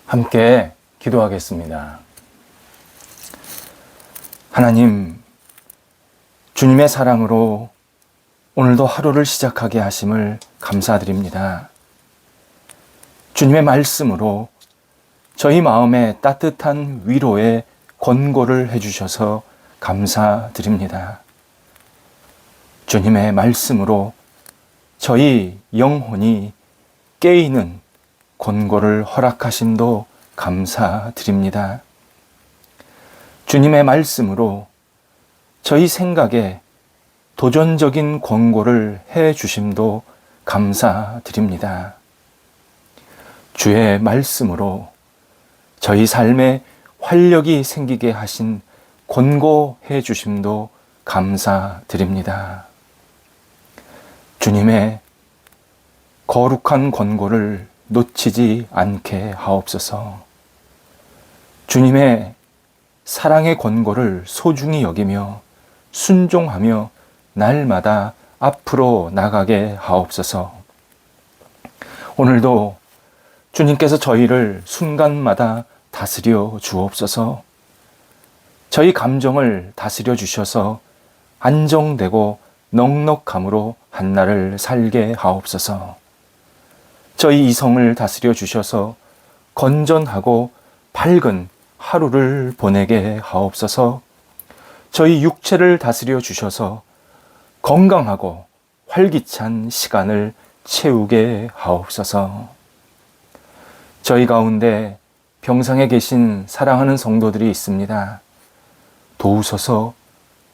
함께 기도하겠습니다. 하나님, 주님의 사랑으로 오늘도 하루를 시작하게 하심을 감사드립니다. 주님의 말씀으로 저희 마음에 따뜻한 위로의 권고를 해주셔서 감사드립니다. 주님의 말씀으로 저희 영혼이 깨이는 권고를 허락하심도 감사드립니다. 주님의 말씀으로 저희 생각에 도전적인 권고를 해 주심도 감사드립니다. 주의 말씀으로 저희 삶에 활력이 생기게 하신 권고해 주심도 감사드립니다. 주님의 거룩한 권고를 놓치지 않게 하옵소서. 주님의 사랑의 권고를 소중히 여기며 순종하며 날마다 앞으로 나가게 하옵소서. 오늘도 주님께서 저희를 순간마다 다스려 주옵소서. 저희 감정을 다스려 주셔서 안정되고 넉넉함으로 한날을 살게 하옵소서. 저희 이성을 다스려 주셔서 건전하고 밝은 하루를 보내게 하옵소서. 저희 육체를 다스려 주셔서 건강하고 활기찬 시간을 채우게 하옵소서. 저희 가운데 병상에 계신 사랑하는 성도들이 있습니다. 도우소서,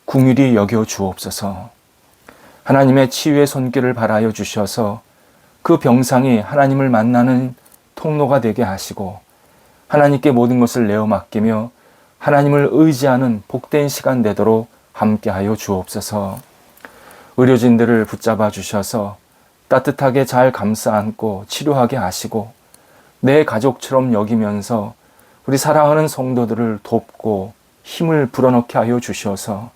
긍휼히 여겨 주옵소서. 하나님의 치유의 손길을 바라여 주셔서 그 병상이 하나님을 만나는 통로가 되게 하시고 하나님께 모든 것을 내어 맡기며 하나님을 의지하는 복된 시간 되도록 함께하여 주옵소서. 의료진들을 붙잡아 주셔서 따뜻하게 잘 감싸 안고 치료하게 하시고 내 가족처럼 여기면서 우리 사랑하는 성도들을 돕고 힘을 불어넣게 하여 주셔서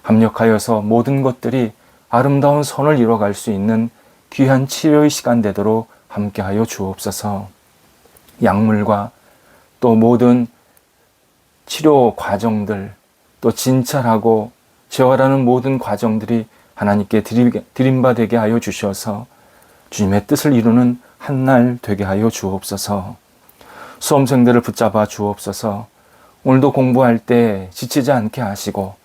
합력하여서 모든 것들이 아름다운 선을 이뤄갈 수 있는 귀한 치료의 시간 되도록 함께하여 주옵소서. 약물과 또 모든 치료 과정들, 또 진찰하고 재활하는 모든 과정들이 하나님께 드림받게 하여 주셔서 주님의 뜻을 이루는 한날 되게 하여 주옵소서. 수험생들을 붙잡아 주옵소서. 오늘도 공부할 때 지치지 않게 하시고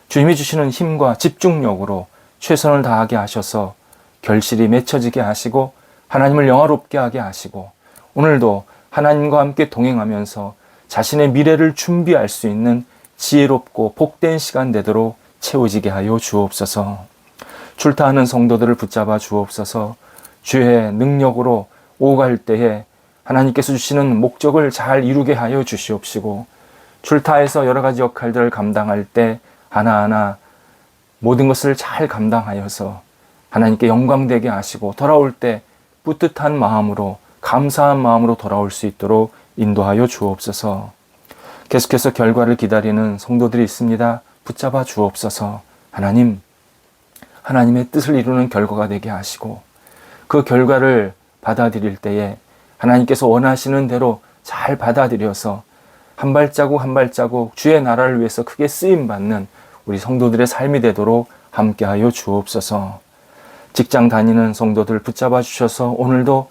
주님이 주시는 힘과 집중력으로 최선을 다하게 하셔서 결실이 맺혀지게 하시고 하나님을 영화롭게 하게 하시고 오늘도 하나님과 함께 동행하면서 자신의 미래를 준비할 수 있는 지혜롭고 복된 시간 되도록 채워지게 하여 주옵소서. 출타하는 성도들을 붙잡아 주옵소서. 주의 능력으로 오갈 때에 하나님께서 주시는 목적을 잘 이루게 하여 주시옵시고 출타해서 여러 가지 역할들을 감당할 때 하나하나 모든 것을 잘 감당하여서 하나님께 영광되게 하시고 돌아올 때 뿌듯한 마음으로 감사한 마음으로 돌아올 수 있도록 인도하여 주옵소서. 계속해서 결과를 기다리는 성도들이 있습니다. 붙잡아 주옵소서. 하나님, 하나님의 뜻을 이루는 결과가 되게 하시고 그 결과를 받아들일 때에 하나님께서 원하시는 대로 잘 받아들여서 한 발자국 한 발자국 주의 나라를 위해서 크게 쓰임받는 우리 성도들의 삶이 되도록 함께하여 주옵소서. 직장 다니는 성도들 붙잡아 주셔서 오늘도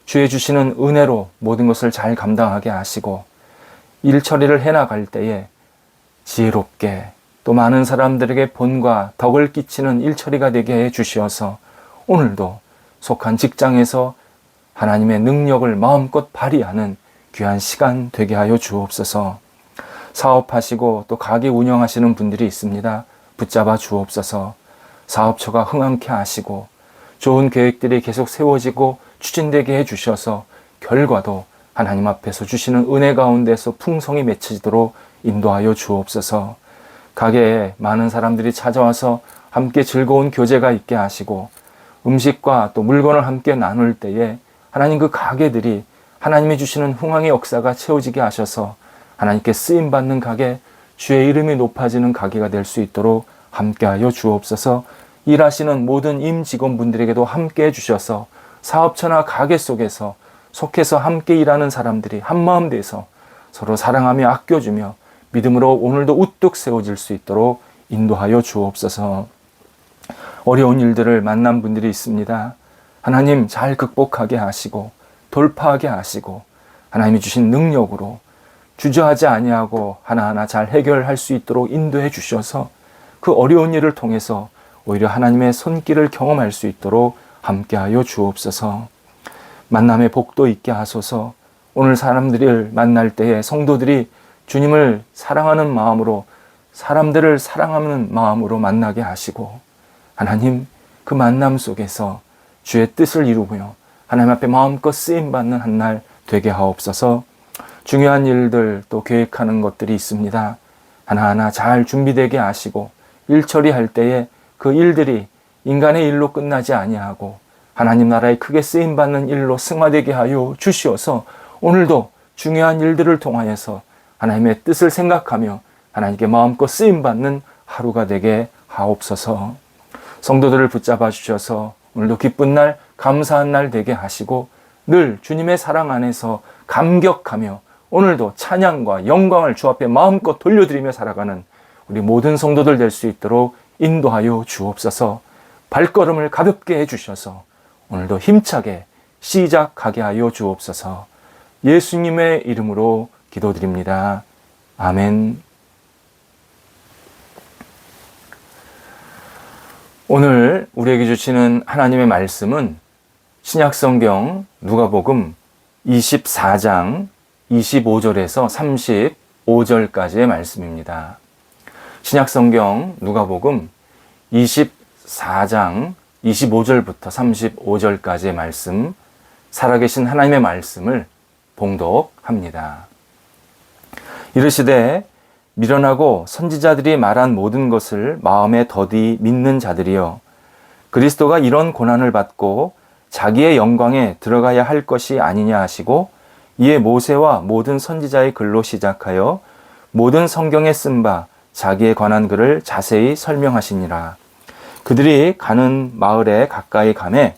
주의 주시는 은혜로 모든 것을 잘 감당하게 하시고 일 처리를 해나갈 때에 지혜롭게 또 많은 사람들에게 본과 덕을 끼치는 일 처리가 되게 해 주시어서 오늘도 속한 직장에서 하나님의 능력을 마음껏 발휘하는 귀한 시간 되게 하여 주옵소서. 사업하시고 또 가게 운영하시는 분들이 있습니다. 붙잡아 주옵소서. 사업처가 흥황케 하시고 좋은 계획들이 계속 세워지고 추진되게 해주셔서 결과도 하나님 앞에서 주시는 은혜 가운데서 풍성히 맺혀지도록 인도하여 주옵소서. 가게에 많은 사람들이 찾아와서 함께 즐거운 교제가 있게 하시고 음식과 또 물건을 함께 나눌 때에 하나님 그 가게들이 하나님이 주시는 흥황의 역사가 채워지게 하셔서 하나님께 쓰임받는 가게, 주의 이름이 높아지는 가게가 될 수 있도록 함께하여 주옵소서. 일하시는 모든 임직원분들에게도 함께해 주셔서 사업처나 가게 속에서 속해서 함께 일하는 사람들이 한마음 돼서 서로 사랑하며 아껴주며 믿음으로 오늘도 우뚝 세워질 수 있도록 인도하여 주옵소서. 어려운 일들을 만난 분들이 있습니다. 하나님 잘 극복하게 하시고 돌파하게 하시고 하나님이 주신 능력으로 주저하지 아니하고 하나하나 잘 해결할 수 있도록 인도해 주셔서 그 어려운 일을 통해서 오히려 하나님의 손길을 경험할 수 있도록 함께하여 주옵소서. 만남의 복도 있게 하소서. 오늘 사람들을 만날 때에 성도들이 주님을 사랑하는 마음으로 사람들을 사랑하는 마음으로 만나게 하시고 하나님 그 만남 속에서 주의 뜻을 이루며 하나님 앞에 마음껏 쓰임받는 한 날 되게 하옵소서. 중요한 일들 또 계획하는 것들이 있습니다. 하나하나 잘 준비되게 하시고 일 처리할 때에 그 일들이 인간의 일로 끝나지 아니하고 하나님 나라에 크게 쓰임받는 일로 승화되게 하여 주시어서 오늘도 중요한 일들을 통하여서 하나님의 뜻을 생각하며 하나님께 마음껏 쓰임받는 하루가 되게 하옵소서. 성도들을 붙잡아 주셔서 오늘도 기쁜 날, 감사한 날 되게 하시고 늘 주님의 사랑 안에서 감격하며 오늘도 찬양과 영광을 주 앞에 마음껏 돌려드리며 살아가는 우리 모든 성도들 될 수 있도록 인도하여 주옵소서. 발걸음을 가볍게 해주셔서 오늘도 힘차게 시작하게 하여 주옵소서. 예수님의 이름으로 기도드립니다. 아멘. 오늘 우리에게 주시는 하나님의 말씀은 신약성경 누가복음 24장 25절에서 35절까지의 말씀입니다. 신약성경 누가복음 24장 25절부터 35절까지의 말씀, 살아계신 하나님의 말씀을 봉독합니다. 이르시되 미련하고 선지자들이 말한 모든 것을 마음에 더디 믿는 자들이여, 그리스도가 이런 고난을 받고 자기의 영광에 들어가야 할 것이 아니냐 하시고 이에 모세와 모든 선지자의 글로 시작하여 모든 성경에 쓴 바 자기에 관한 글을 자세히 설명하시니라. 그들이 가는 마을에 가까이 가매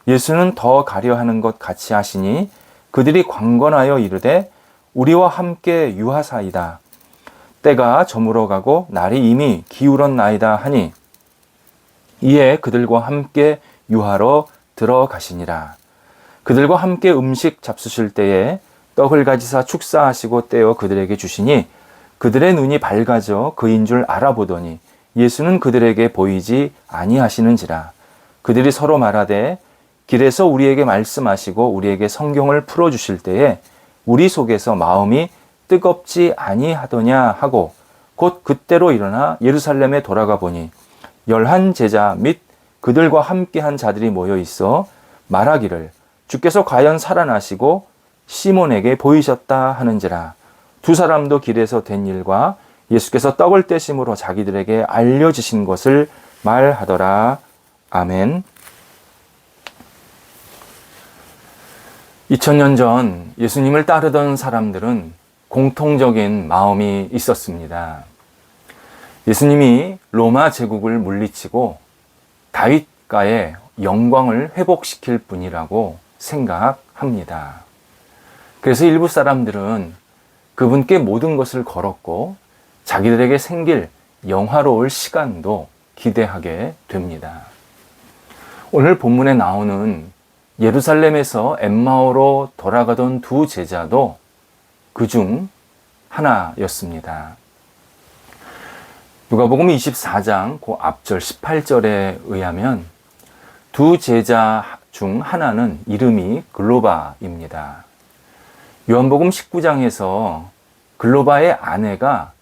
예수는 더 가려 하는 것 같이 하시니 그들이 관건하여 이르되 우리와 함께 유하사이다. 때가 저물어 가고 날이 이미 기울었나이다 하니 이에 그들과 함께 유하러 들어가시니라. 그들과 함께 음식 잡수실 때에 떡을 가지사 축사하시고 떼어 그들에게 주시니 그들의 눈이 밝아져 그인 줄 알아보더니 예수는 그들에게 보이지 아니하시는지라. 그들이 서로 말하되 길에서 우리에게 말씀하시고 우리에게 성경을 풀어주실 때에 우리 속에서 마음이 뜨겁지 아니하더냐 하고 곧 그때로 일어나 예루살렘에 돌아가 보니 11 제자 및 그들과 함께한 자들이 모여 있어 말하기를 주께서 과연 살아나시고 시몬에게 보이셨다 하는지라. 두 사람도 길에서 된 일과 예수께서 떡을 떼심으로 자기들에게 알려주신 것을 말하더라. 아멘. 2000년 전 예수님을 따르던 사람들은 공통적인 마음이 있었습니다. 예수님이 로마 제국을 물리치고 다윗가의 영광을 회복시킬 분이라고 생각합니다. 그래서 일부 사람들은 그분께 모든 것을 걸었고 자기들에게 생길 영화로울 시간도 기대하게 됩니다. 오늘 본문에 나오는 예루살렘에서 엠마오로 돌아가던 두 제자도 그중 하나였습니다. 누가복음 24장 그 앞절 18절에 의하면 두 제자 중 하나는 이름이 글로바입니다. 요한복음 19장에서 글로바의 아내가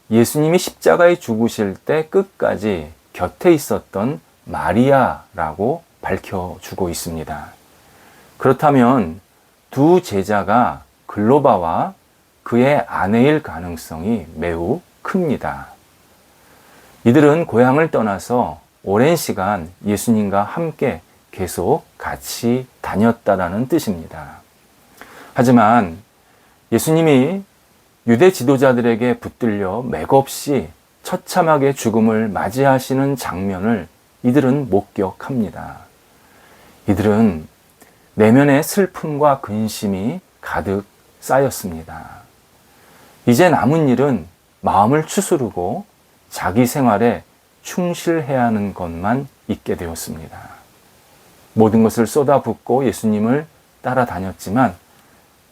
예수님이 십자가에 죽으실 때 끝까지 곁에 있었던 마리아라고 밝혀주고 있습니다. 그렇다면 두 제자가 글로바와 그의 아내일 가능성이 매우 큽니다. 이들은 고향을 떠나서 오랜 시간 예수님과 함께 계속 같이 다녔다라는 뜻입니다. 하지만 예수님이 유대 지도자들에게 붙들려 맥없이 처참하게 죽음을 맞이하시는 장면을 이들은 목격합니다. 이들은 내면에 슬픔과 근심이 가득 쌓였습니다. 이제 남은 일은 마음을 추스르고 자기 생활에 충실해야 하는 것만 있게 되었습니다. 모든 것을 쏟아붓고 예수님을 따라다녔지만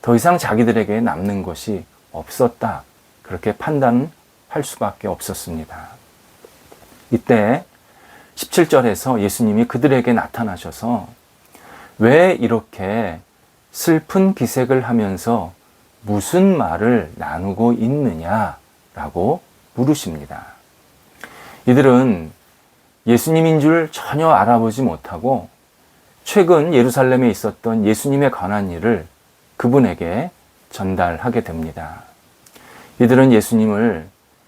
더 이상 자기들에게 남는 것이 없었다. 그렇게 판단할 수밖에 없었습니다. 이때 17절에서 예수님이 그들에게 나타나셔서 왜 이렇게 슬픈 기색을 하면서 무슨 말을 나누고 있느냐라고 물으십니다. 이들은 예수님인 줄 전혀 알아보지 못하고 최근 예루살렘에 있었던 예수님에 관한 일을 그분에게 전달하게 됩니다. 이들은 예수님을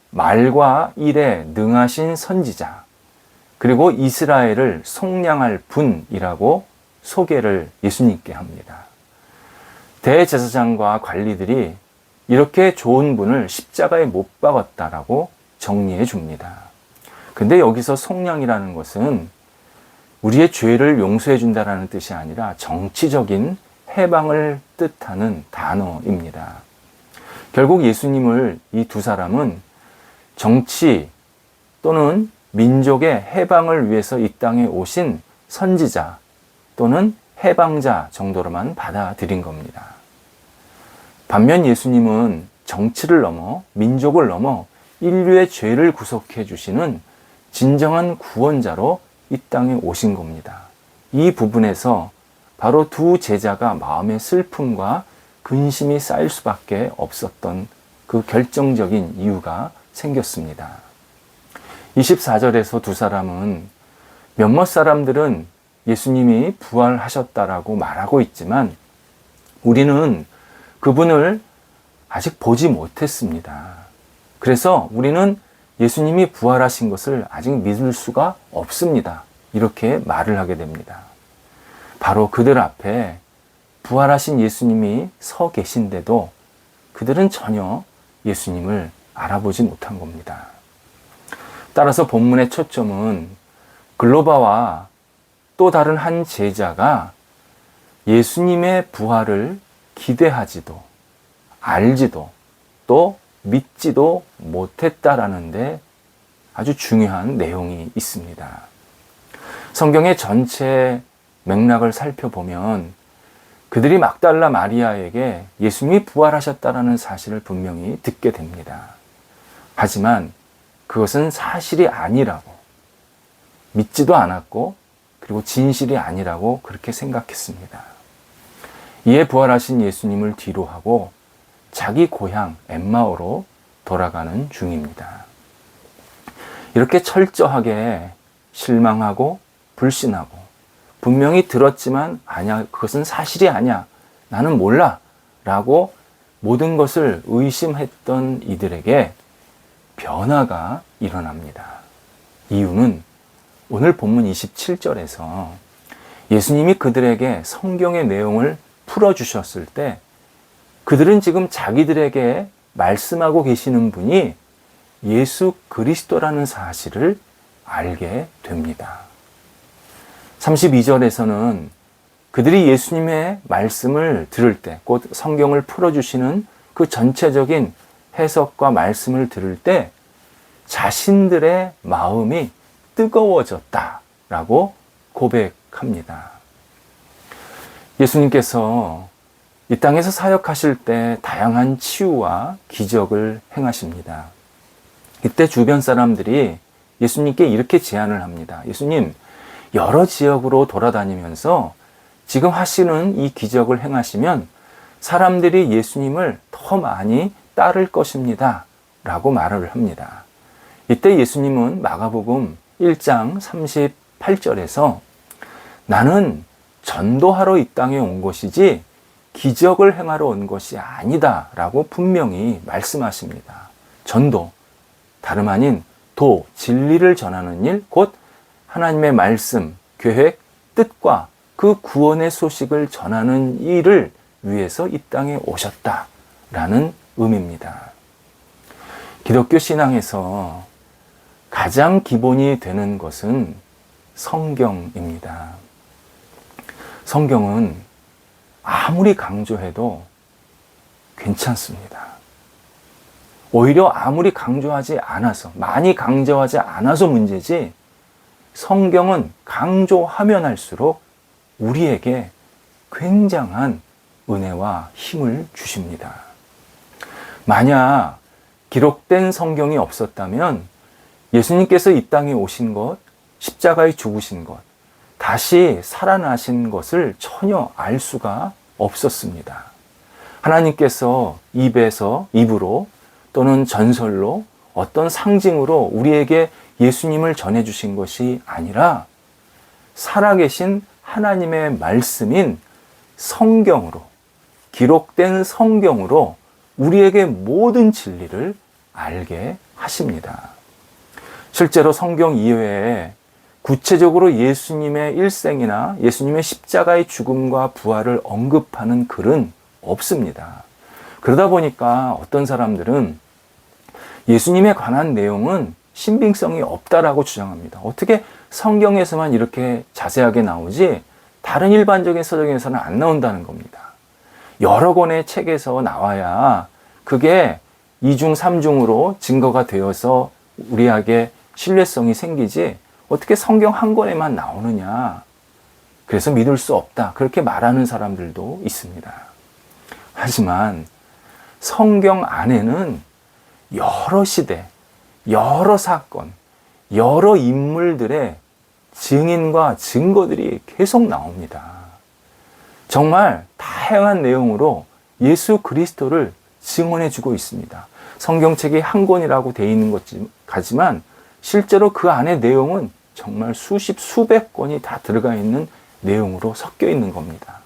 말과 일에 능하신 선지자, 그리고 이스라엘을 속량할 분이라고 소개를 예수님께 합니다. 대제사장과 관리들이 이렇게 좋은 분을 십자가에 못 박았다라고 정리해 줍니다. 근데 여기서 속량이라는 것은 우리의 죄를 용서해 준다라는 뜻이 아니라 정치적인 해방을 뜻하는 단어입니다. 결국 예수님을 이 두 사람은 정치 또는 민족의 해방을 위해서 이 땅에 오신 선지자 또는 해방자 정도로만 받아들인 겁니다. 반면 예수님은 정치를 넘어 민족을 넘어 인류의 죄를 구속해 주시는 진정한 구원자로 이 땅에 오신 겁니다. 이 부분에서 바로 두 제자가 마음의 슬픔과 근심이 쌓일 수밖에 없었던 그 결정적인 이유가 생겼습니다. 24절에서 두 사람은 몇몇 사람들은 예수님이 부활하셨다라고 말하고 있지만 우리는 그분을 아직 보지 못했습니다. 그래서 우리는 예수님이 부활하신 것을 아직 믿을 수가 없습니다. 이렇게 말을 하게 됩니다. 바로 그들 앞에 부활하신 예수님이 서 계신데도 그들은 전혀 예수님을 알아보지 못한 겁니다. 따라서 본문의 초점은 글로바와 또 다른 한 제자가 예수님의 부활을 기대하지도 알지도 또 믿지도 못했다라는 데 아주 중요한 내용이 있습니다. 성경의 전체 맥락을 살펴보면 그들이 막달라 마리아에게 예수님이 부활하셨다라는 사실을 분명히 듣게 됩니다. 하지만 그것은 사실이 아니라고 믿지도 않았고 그리고 진실이 아니라고 그렇게 생각했습니다. 이에 부활하신 예수님을 뒤로하고 자기 고향 엠마오로 돌아가는 중입니다. 이렇게 철저하게 실망하고 불신하고 분명히 들었지만 아니야, 그것은 사실이 아니야, 나는 몰라 라고 모든 것을 의심했던 이들에게 변화가 일어납니다. 이유는 오늘 본문 27절에서 예수님이 그들에게 성경의 내용을 풀어주셨을 때 그들은 지금 자기들에게 말씀하고 계시는 분이 예수 그리스도라는 사실을 알게 됩니다. 32절에서는 그들이 예수님의 말씀을 들을 때, 곧 성경을 풀어주시는 그 전체적인 해석과 말씀을 들을 때 자신들의 마음이 뜨거워졌다라고 고백합니다. 예수님께서 이 땅에서 사역하실 때 다양한 치유와 기적을 행하십니다. 이때 주변 사람들이 예수님께 이렇게 제안을 합니다. 예수님, 여러 지역으로 돌아다니면서 지금 하시는 이 기적을 행하시면 사람들이 예수님을 더 많이 따를 것입니다. 라고 말을 합니다. 이때 예수님은 마가복음 1장 38절에서 나는 전도하러 이 땅에 온 것이지 기적을 행하러 온 것이 아니다 라고 분명히 말씀하십니다. 전도, 다름 아닌 진리를 전하는 일, 곧 하나님의 말씀, 계획, 뜻과 그 구원의 소식을 전하는 일을 위해서 이 땅에 오셨다라는 의미입니다. 기독교 신앙에서 가장 기본이 되는 것은 성경입니다. 성경은 아무리 강조해도 괜찮습니다. 오히려 아무리 강조하지 않아서, 많이 강조하지 않아서 문제지, 성경은 강조하면 할수록 우리에게 굉장한 은혜와 힘을 주십니다. 만약 기록된 성경이 없었다면 예수님께서 이 땅에 오신 것, 십자가에 죽으신 것, 다시 살아나신 것을 전혀 알 수가 없었습니다. 하나님께서 입으로 또는 전설로 어떤 상징으로 우리에게 예수님을 전해주신 것이 아니라 살아계신 하나님의 말씀인 성경으로, 기록된 성경으로 우리에게 모든 진리를 알게 하십니다. 실제로 성경 이외에 구체적으로 예수님의 일생이나 예수님의 십자가의 죽음과 부활을 언급하는 글은 없습니다. 그러다 보니까 어떤 사람들은 예수님에 관한 내용은 신빙성이 없다라고 주장합니다. 어떻게 성경에서만 이렇게 자세하게 나오지 다른 일반적인 서적에서는 안 나온다는 겁니다. 여러 권의 책에서 나와야 그게 2중, 3중으로 증거가 되어서 우리에게 신뢰성이 생기지 어떻게 성경 한 권에만 나오느냐. 그래서 믿을 수 없다. 그렇게 말하는 사람들도 있습니다. 하지만 성경 안에는 여러 시대, 여러 사건, 여러 인물들의 증인과 증거들이 계속 나옵니다. 정말 다양한 내용으로 예수 그리스도를 증언해주고 있습니다. 성경책이 한 권이라고 되어 있는 것 같지만 실제로 그 안에 내용은 정말 수십, 수백 권이 다 들어가 있는 내용으로 섞여 있는 겁니다.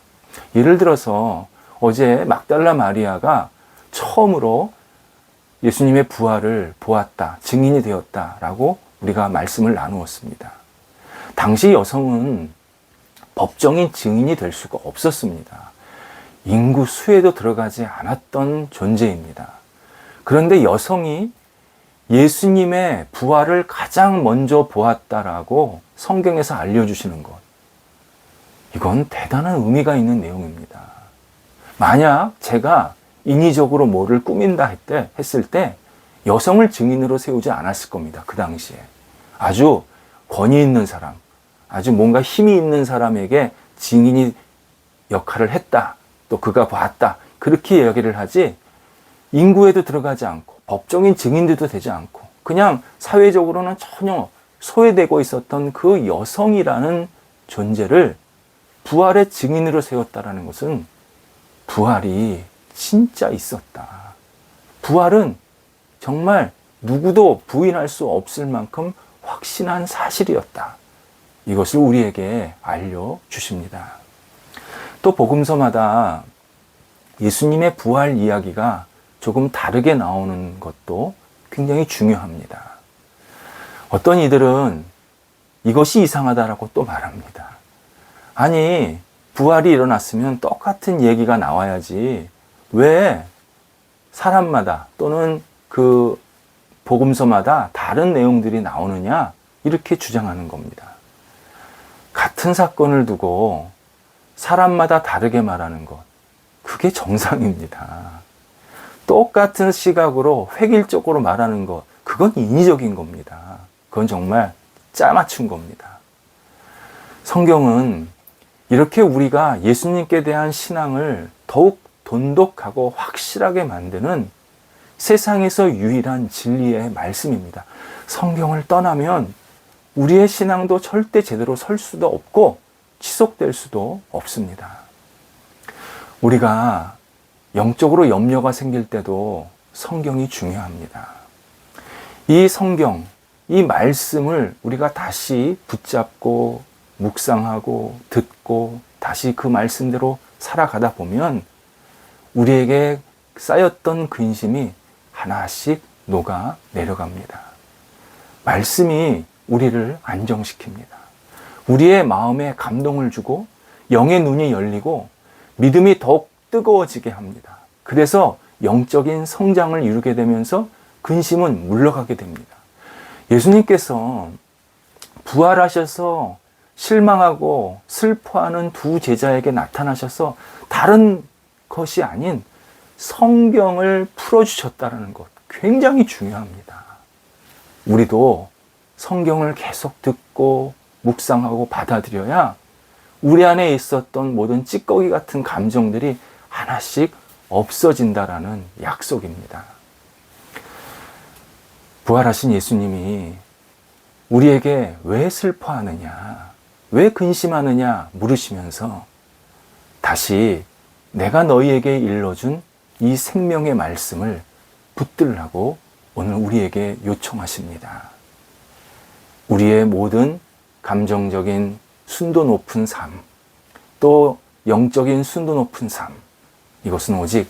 예를 들어서 어제 막달라 마리아가 처음으로 예수님의 부활을 보았다, 증인이 되었다라고 우리가 말씀을 나누었습니다. 당시 여성은 법정인 증인이 될 수가 없었습니다. 인구 수에도 들어가지 않았던 존재입니다. 그런데 여성이 예수님의 부활을 가장 먼저 보았다라고 성경에서 알려주시는 것, 이건 대단한 의미가 있는 내용입니다. 만약 제가 인위적으로 뭐를 꾸민다 했을 때 여성을 증인으로 세우지 않았을 겁니다. 그 당시에 아주 권위 있는 사람, 아주 뭔가 힘이 있는 사람에게 증인이 역할을 했다, 또 그가 봤다, 그렇게 이야기를 하지 인구에도 들어가지 않고 법정인 증인들도 되지 않고 그냥 사회적으로는 전혀 소외되고 있었던 그 여성이라는 존재를 부활의 증인으로 세웠다라는 것은 부활이 진짜 있었다. 부활은 정말 누구도 부인할 수 없을 만큼 확신한 사실이었다. 이것을 우리에게 알려주십니다. 또 복음서마다 예수님의 부활 이야기가 조금 다르게 나오는 것도 굉장히 중요합니다. 어떤 이들은 이것이 이상하다라고 또 말합니다. 아니, 부활이 일어났으면 똑같은 얘기가 나와야지 왜 사람마다 또는 그 복음서마다 다른 내용들이 나오느냐, 이렇게 주장하는 겁니다. 같은 사건을 두고 사람마다 다르게 말하는 것, 그게 정상입니다. 똑같은 시각으로 획일적으로 말하는 것, 그건 인위적인 겁니다. 그건 정말 짜맞춘 겁니다. 성경은 이렇게 우리가 예수님께 대한 신앙을 더욱 돈독하고 확실하게 만드는 세상에서 유일한 진리의 말씀입니다. 성경을 떠나면 우리의 신앙도 절대 제대로 설 수도 없고 지속될 수도 없습니다. 우리가 영적으로 염려가 생길 때도 성경이 중요합니다. 이 성경, 이 말씀을 우리가 다시 붙잡고 묵상하고 듣고 다시 그 말씀대로 살아가다 보면 우리에게 쌓였던 근심이 하나씩 녹아 내려갑니다. 말씀이 우리를 안정시킵니다. 우리의 마음에 감동을 주고 영의 눈이 열리고 믿음이 더욱 뜨거워지게 합니다. 그래서 영적인 성장을 이루게 되면서 근심은 물러가게 됩니다. 예수님께서 부활하셔서 실망하고 슬퍼하는 두 제자에게 나타나셔서 다른 것이 아닌 성경을 풀어주셨다는 것, 굉장히 중요합니다. 우리도 성경을 계속 듣고 묵상하고 받아들여야 우리 안에 있었던 모든 찌꺼기 같은 감정들이 하나씩 없어진다라는 약속입니다. 부활하신 예수님이 우리에게 왜 슬퍼하느냐, 왜 근심하느냐 물으시면서 다시 내가 너희에게 일러준 이 생명의 말씀을 붙들라고 오늘 우리에게 요청하십니다. 우리의 모든 감정적인 순도 높은 삶, 또 영적인 순도 높은 삶, 이것은 오직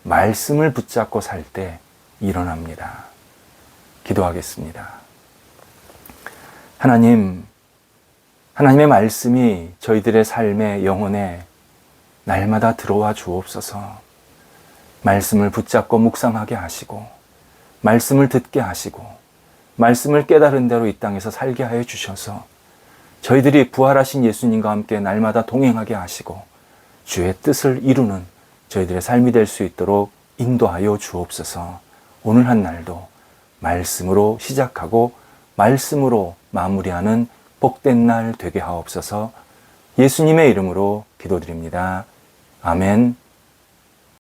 말씀을 붙잡고 살 때 일어납니다. 기도하겠습니다. 하나님, 하나님의 말씀이 저희들의 삶의 영혼에 날마다 들어와 주옵소서. 말씀을 붙잡고 묵상하게 하시고, 말씀을 듣게 하시고, 말씀을 깨달은 대로 이 땅에서 살게 하여 주셔서 저희들이 부활하신 예수님과 함께 날마다 동행하게 하시고 주의 뜻을 이루는 저희들의 삶이 될 수 있도록 인도하여 주옵소서. 오늘 한 날도 말씀으로 시작하고 말씀으로 마무리하는 복된 날 되게 하옵소서. 예수님의 이름으로 기도드립니다. 아멘.